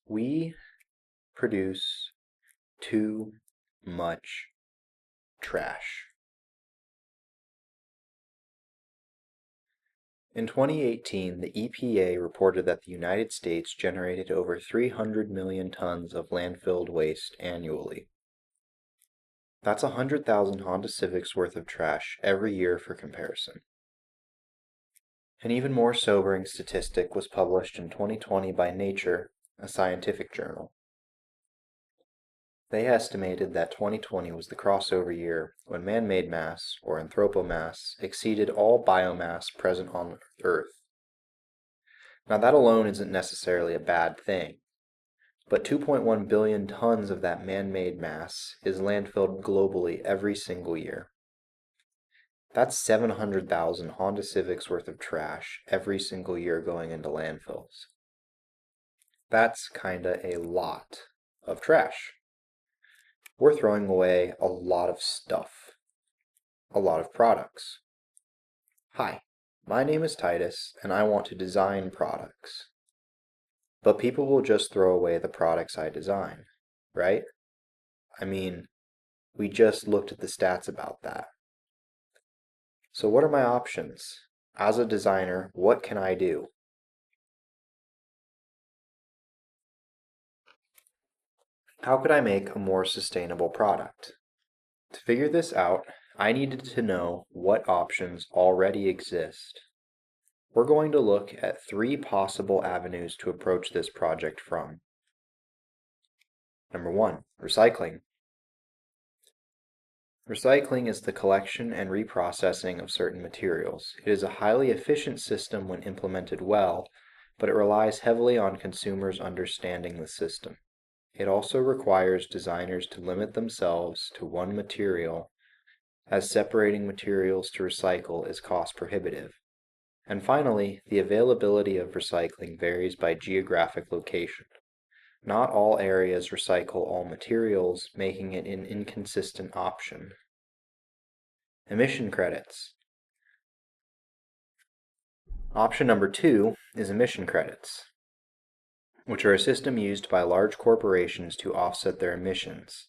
We produce too much trash. In 2018, the EPA reported that the United States generated over 300 million tons of landfilled waste annually. That's 100,000 Honda Civics worth of trash every year for comparison. An even more sobering statistic was published in 2020 by Nature, a scientific journal. They estimated that 2020 was the crossover year when man-made mass, or anthropomass, exceeded all biomass present on Earth. Now that alone isn't necessarily a bad thing, but 2.1 billion tons of that man-made mass is landfilled globally every single year. That's 700,000 Honda Civics worth of trash every single year going into landfills. That's kinda a lot of trash. We're throwing away a lot of stuff, a lot of products. Hi, my name is Titus, and I want to design products. But people will just throw away the products I design, right? I mean, we just looked at the stats about that. So what are my options? As a designer, what can I do? How could I make a more sustainable product? To figure this out, I needed to know what options already exist. We're going to look at 3 possible avenues to approach this project from. Number 1, recycling. Recycling is the collection and reprocessing of certain materials. It is a highly efficient system when implemented well, but it relies heavily on consumers understanding the system. It also requires designers to limit themselves to one material, as separating materials to recycle is cost prohibitive. And finally, the availability of recycling varies by geographic location. Not all areas recycle all materials, making it an inconsistent option. Emission credits. Option number 2 is emission credits, which are a system used by large corporations to offset their emissions.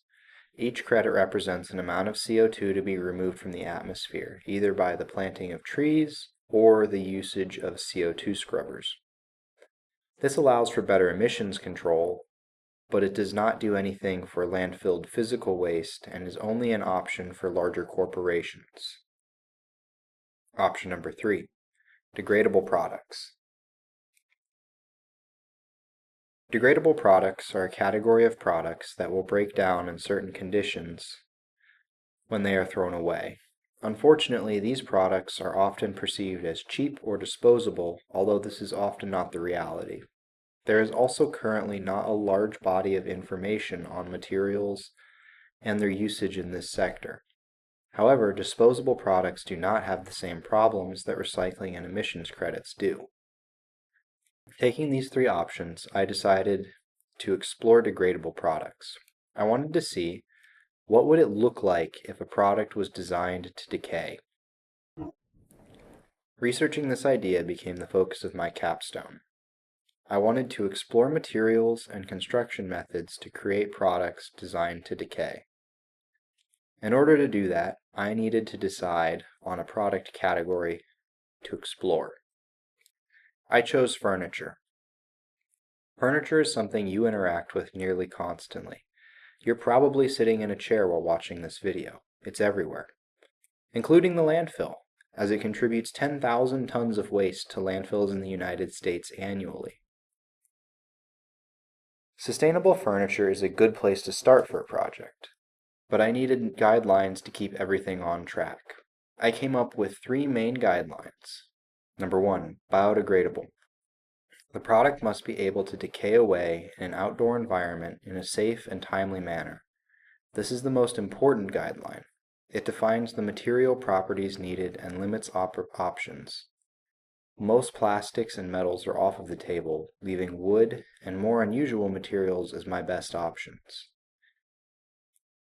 Each credit represents an amount of CO2 to be removed from the atmosphere, either by the planting of trees or the usage of CO2 scrubbers. This allows for better emissions control, but it does not do anything for landfilled physical waste and is only an option for larger corporations. Option number 3, degradable products. Degradable products are a category of products that will break down in certain conditions when they are thrown away. Unfortunately, these products are often perceived as cheap or disposable, although this is often not the reality. There is also currently not a large body of information on materials and their usage in this sector. However, disposable products do not have the same problems that recycling and emissions credits do. Taking these 3 options, I decided to explore degradable products. I wanted to see what would it look like if a product was designed to decay. Researching this idea became the focus of my capstone. I wanted to explore materials and construction methods to create products designed to decay. In order to do that, I needed to decide on a product category to explore. I chose furniture. Furniture is something you interact with nearly constantly. You're probably sitting in a chair while watching this video. It's everywhere, including the landfill, as it contributes 10,000 tons of waste to landfills in the United States annually. Sustainable furniture is a good place to start for a project, but I needed guidelines to keep everything on track. I came up with 3 main guidelines. Number 1, biodegradable. The product must be able to decay away in an outdoor environment in a safe and timely manner. This is the most important guideline. It defines the material properties needed and limits options. Most plastics and metals are off of the table, leaving wood and more unusual materials as my best options.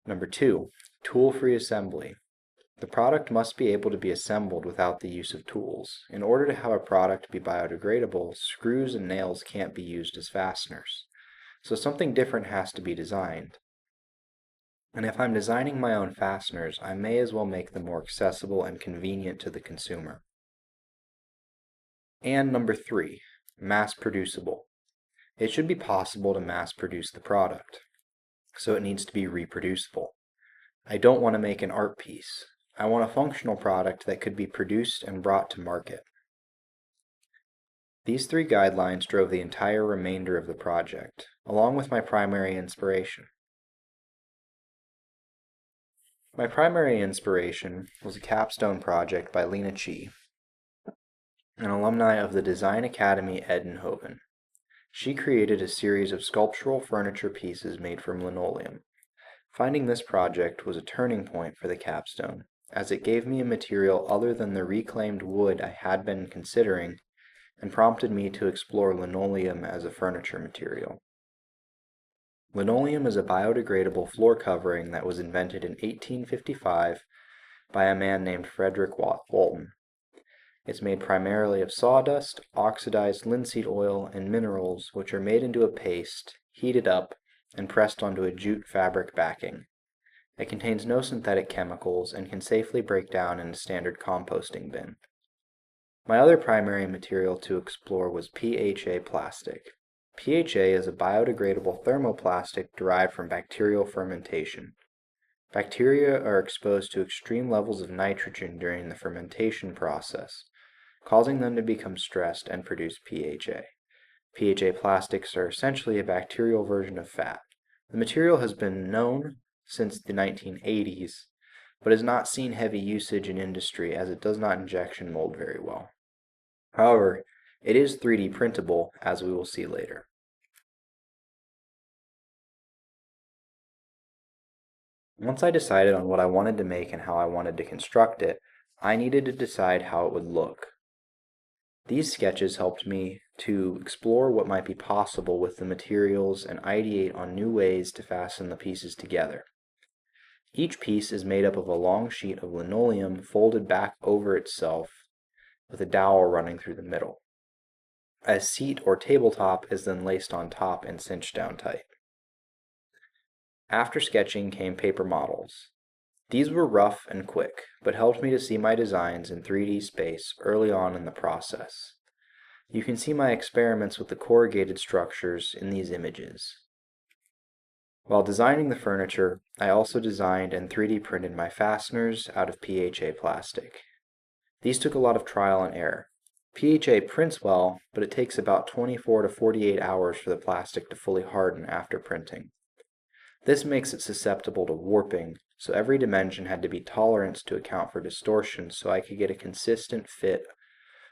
Number 2, tool-free assembly. The product must be able to be assembled without the use of tools. In order to have a product be biodegradable, screws and nails can't be used as fasteners. so something different has to be designed. And if I'm designing my own fasteners, I may as well make them more accessible and convenient to the consumer. And number 3, mass-producible. It should be possible to mass-produce the product, so it needs to be reproducible. I don't want to make an art piece. I want a functional product that could be produced and brought to market. These 3 guidelines drove the entire remainder of the project, along with my primary inspiration. My primary inspiration was a capstone project by Lena Chi, an alumni of the Design Academy Edenhoven. She created a series of sculptural furniture pieces made from linoleum. Finding this project was a turning point for the capstone, as it gave me a material other than the reclaimed wood I had been considering and prompted me to explore linoleum as a furniture material. Linoleum is a biodegradable floor covering that was invented in 1855 by a man named Frederick Walton. It's made primarily of sawdust, oxidized linseed oil, and minerals, which are made into a paste, heated up, and pressed onto a jute fabric backing. It contains no synthetic chemicals and can safely break down in a standard composting bin. My other primary material to explore was PHA plastic. PHA is a biodegradable thermoplastic derived from bacterial fermentation. Bacteria are exposed to extreme levels of nitrogen during the fermentation process, causing them to become stressed and produce PHA. PHA plastics are essentially a bacterial version of fat. The material has been known since the 1980s, but has not seen heavy usage in industry as it does not injection mold very well. However, it is 3D printable, as we will see later. Once I decided on what I wanted to make and how I wanted to construct it, I needed to decide how it would look. These sketches helped me to explore what might be possible with the materials and ideate on new ways to fasten the pieces together. Each piece is made up of a long sheet of linoleum folded back over itself with a dowel running through the middle. A seat or tabletop is then laced on top and cinched down tight. After sketching came paper models. These were rough and quick, but helped me to see my designs in 3D space early on in the process. You can see my experiments with the corrugated structures in these images. While designing the furniture, I also designed and 3D printed my fasteners out of PHA plastic. These took a lot of trial and error. PHA prints well, but it takes about 24 to 48 hours for the plastic to fully harden after printing. This makes it susceptible to warping, so every dimension had to be tolerant to account for distortion so I could get a consistent fit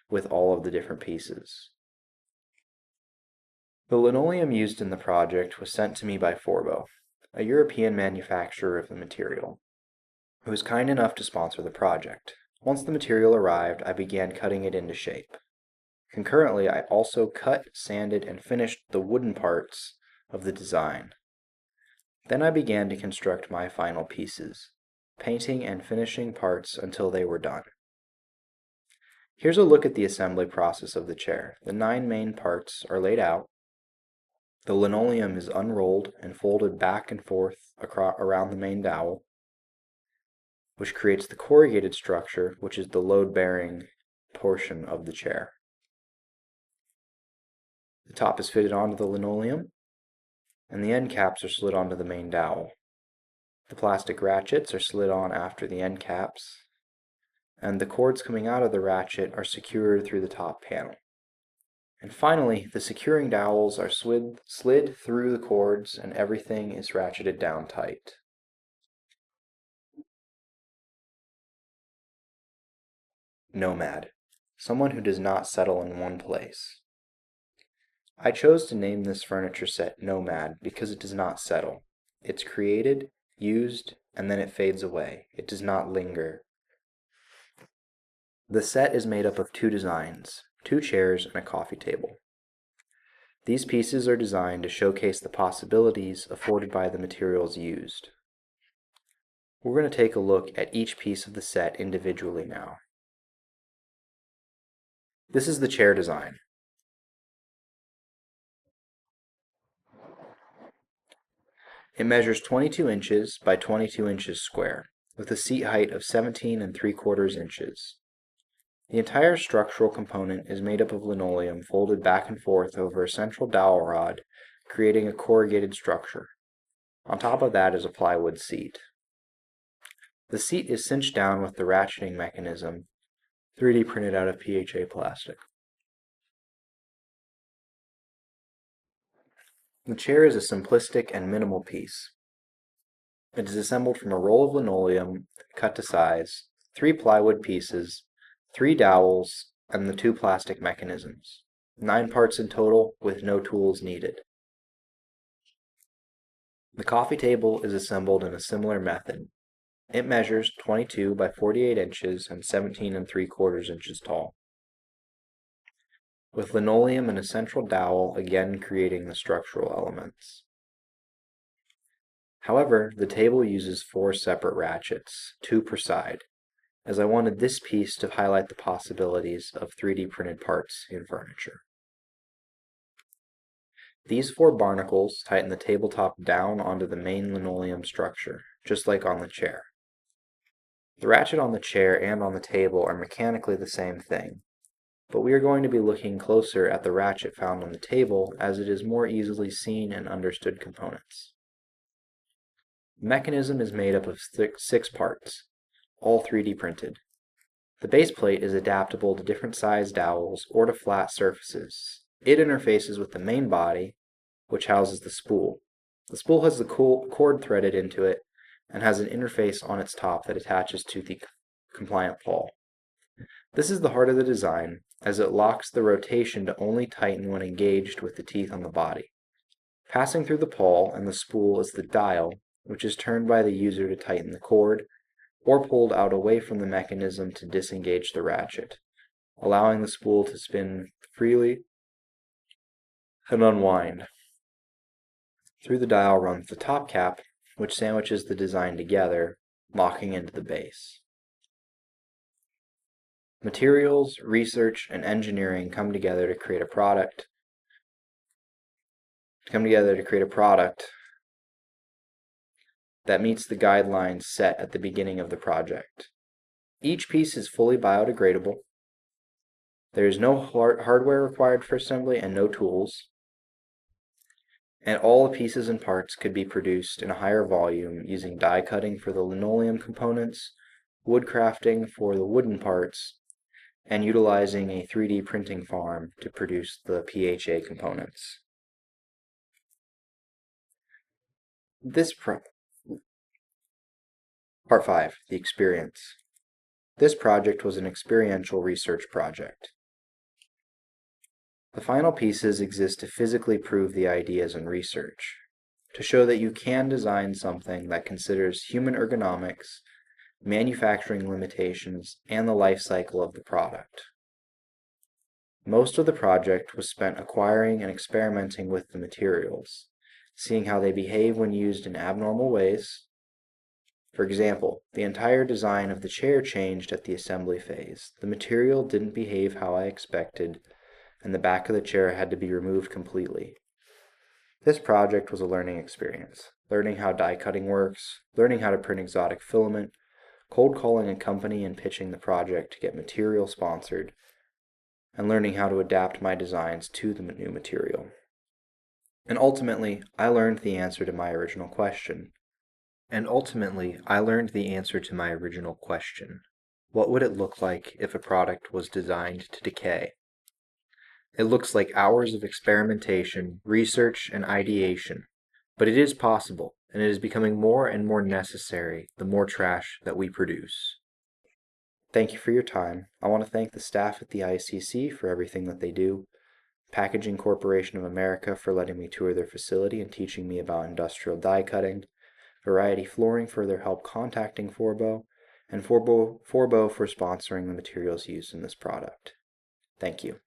with all of the different pieces. The linoleum used in the project was sent to me by Forbo, a European manufacturer of the material, who was kind enough to sponsor the project. Once the material arrived, I began cutting it into shape. Concurrently, I also cut, sanded, and finished the wooden parts of the design. Then I began to construct my final pieces, painting and finishing parts until they were done. Here's a look at the assembly process of the chair. The 9 main parts are laid out. The linoleum is unrolled and folded back and forth around the main dowel, which creates the corrugated structure, which is the load-bearing portion of the chair. The top is fitted onto the linoleum, and the end caps are slid onto the main dowel. The plastic ratchets are slid on after the end caps, and the cords coming out of the ratchet are secured through the top panel. And finally, the securing dowels are slid through the cords and everything is ratcheted down tight. Nomad, someone who does not settle in one place. I chose to name this furniture set Nomad because it does not settle. It's created, used, and then it fades away. It does not linger. The set is made up of 2 designs, 2 chairs and a coffee table. These pieces are designed to showcase the possibilities afforded by the materials used. We're going to take a look at each piece of the set individually now. This is the chair design. It measures 22 inches by 22 inches square, with a seat height of 17 3/4 inches. The entire structural component is made up of linoleum folded back and forth over a central dowel rod, creating a corrugated structure. On top of that is a plywood seat. The seat is cinched down with the ratcheting mechanism, 3D printed out of PHA plastic. The chair is a simplistic and minimal piece. It is assembled from a roll of linoleum cut to size, 3 plywood pieces, 3 dowels, and the 2 plastic mechanisms. 9 parts in total, with no tools needed. The coffee table is assembled in a similar method. It measures 22 by 48 inches and 17 3/4 inches tall, with linoleum and a central dowel again creating the structural elements. However, the table uses 4 separate ratchets, 2 per side, as I wanted this piece to highlight the possibilities of 3D printed parts in furniture. These 4 barnacles tighten the tabletop down onto the main linoleum structure, just like on the chair. The ratchet on the chair and on the table are mechanically the same thing, but we are going to be looking closer at the ratchet found on the table as it is more easily seen and understood components. The mechanism is made up of 6 parts, all 3D printed. The base plate is adaptable to different size dowels or to flat surfaces. It interfaces with the main body, which houses the spool. The spool has the cord threaded into it and has an interface on its top that attaches to the compliant pawl. This is the heart of the design, as it locks the rotation to only tighten when engaged with the teeth on the body. Passing through the pawl and the spool is the dial, which is turned by the user to tighten the cord, or pulled out away from the mechanism to disengage the ratchet, allowing the spool to spin freely and unwind. Through the dial runs the top cap, which sandwiches the design together, locking into the base. Materials, research, and engineering come together to create a product that meets the guidelines set at the beginning of the project. Each piece is fully biodegradable. There is no hardware required for assembly and no tools. And all the pieces and parts could be produced in a higher volume using die cutting for the linoleum components, wood crafting for the wooden parts, and utilizing a 3D printing farm to produce the PHA components. Part 5, the experience. This project was an experiential research project. The final pieces exist to physically prove the ideas in research, to show that you can design something that considers human ergonomics, manufacturing limitations, and the life cycle of the product. Most of the project was spent acquiring and experimenting with the materials, seeing how they behave when used in abnormal ways. For example, the entire design of the chair changed at the assembly phase. The material didn't behave how I expected, and the back of the chair had to be removed completely. This project was a learning experience, learning how die cutting works, learning how to print exotic filament, cold calling a company and pitching the project to get material sponsored, and learning how to adapt my designs to the new material. And ultimately, I learned the answer to my original question. What would it look like if a product was designed to decay? It looks like hours of experimentation, research, and ideation, but it is possible, and it is becoming more and more necessary the more trash that we produce. Thank you for your time. I want to thank the staff at the ICC for everything that they do, Packaging Corporation of America for letting me tour their facility and teaching me about industrial die cutting, Variety Flooring for their help contacting Forbo, and Forbo for sponsoring the materials used in this product. Thank you.